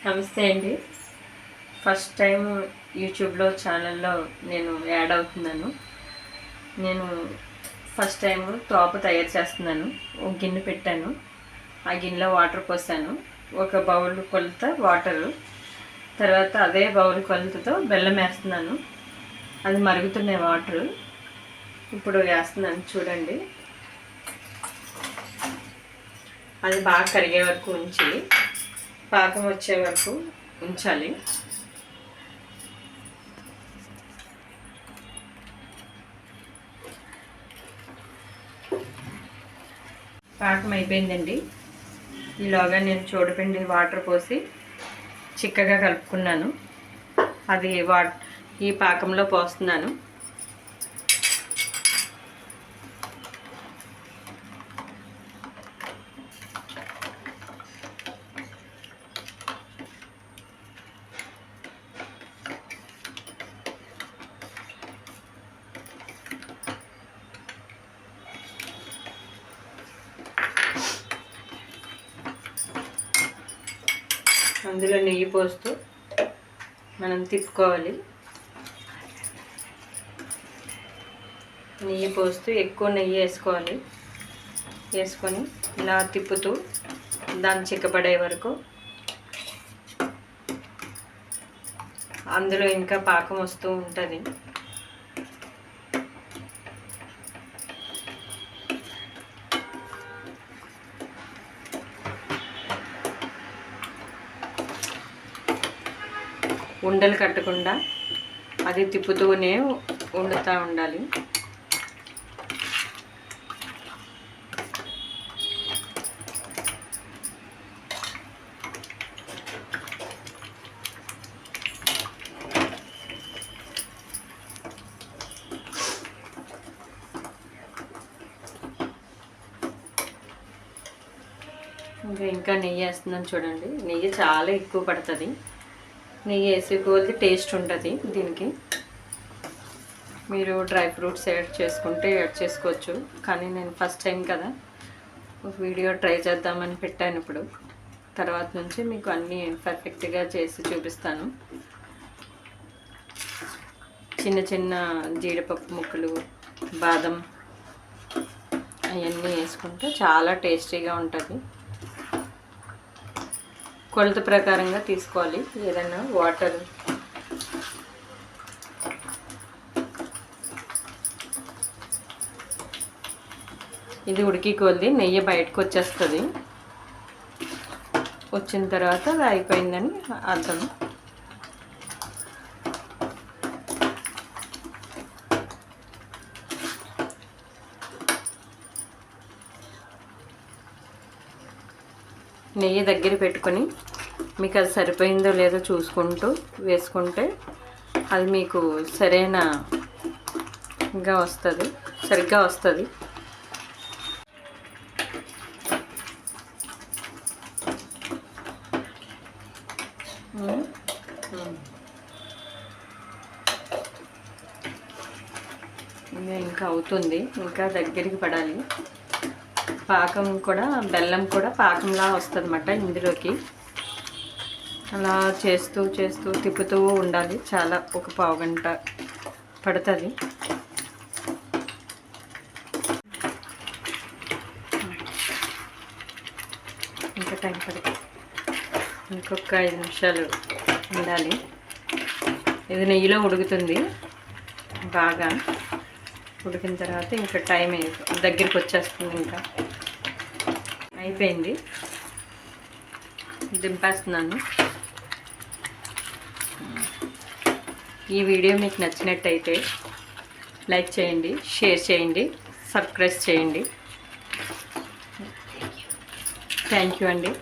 నమస్తే అండి. First time యూట్యూబ్లో ఛానల్లో నేను యాడ్ అవుతున్నాను. నేను ఫస్ట్ టైం తోప తయారు చేస్తున్నాను. ఒక గిన్నె పెట్టాను, ఆ గిన్నెలో వాటర్ పోసాను. ఒక బౌల్ కొలత వాటరు, తర్వాత అదే బౌల్ కొలతతో బెల్లం వేస్తున్నాను. అది మరుగుతున్నాయి వాటరు. ఇప్పుడు వేస్తున్నాను చూడండి. అది బాగా కరిగే వరకు ఉంచి పాకం వచ్చే వరకు ఉంచాలి. పాకం అయిపోయిందండి. ఈలోగా నేను చూడపిండి వాటర్ పోసి చిక్కగా కలుపుకున్నాను. అది ఈ పాకంలో పోస్తున్నాను. అందులో నెయ్యి పోస్తూ మనం తిప్పుకోవాలి. నెయ్యి పోస్తూ ఎక్కువ నెయ్యి వేసుకోవాలి. వేసుకొని ఇలా తిప్పుతూ దాన్ని చిక్కపడే వరకు. అందులో ఇంకా పాకం వస్తూ ఉంటుంది. ఉండలు కట్టకుండా అది తిప్పుతూనే వండుతూ ఉండాలి. ఇంకా నెయ్యి వేస్తున్నాను చూడండి. నెయ్యి చాలా ఎక్కువ పడుతుంది. నెయ్యి వేసే కొద్ది టేస్ట్ ఉంటుంది దీనికి. మీరు డ్రై ఫ్రూట్స్ యాడ్ చేసుకుంటే యాడ్ చేసుకోవచ్చు, కానీ నేను ఫస్ట్ టైం కదా ఒక వీడియో ట్రై చేద్దామని పెట్టాను. ఇప్పుడు తర్వాత నుంచి మీకు అన్నీ పర్ఫెక్ట్గా చేసి చూపిస్తాను. చిన్న చిన్న జీడిపప్పు ముక్కలు, బాదం అవన్నీ వేసుకుంటే చాలా టేస్టీగా ఉంటుంది. కొలత ప్రకారంగా తీసుకోవాలి ఏదైనా వాటర్. ఇది ఉడికి కొద్ది నెయ్యి బయటకు వచ్చేస్తుంది. వచ్చిన తర్వాత అది అయిపోయిందని అర్థం. నెయ్యి దగ్గర పెట్టుకొని మీకు అది సరిపోయిందో లేదో చూసుకుంటూ వేసుకుంటే అది మీకు సరిగ్గా వస్తుంది. ఇంకా అవుతుంది, ఇంకా దగ్గరికి పడాలి. పాకం కూడా, బెల్లం కూడా పాకంలా వస్తుంది అన్నమాట ఇందులోకి. అలా చేస్తూ తిప్పుతూ ఉండాలి. చాలా ఒక పావు గంట పడుతుంది. ఇంకా టైం పడుతుంది. ఇంకొక 5 నిమిషాలు ఉండాలి. ఇది నెయ్యిలో ఉడుకుతుంది. బాగా ఉడికిన తర్వాత ఇంకా టైం దగ్గరికి వచ్చేస్తుంది. ఇంకా అయిపోయింది, దింపేస్తున్నాను. ఈ వీడియో మీకు నచ్చినట్టయితే లైక్ చేయండి, షేర్ చేయండి, సబ్స్క్రైబ్ చేయండి. థ్యాంక్ యూ అండి.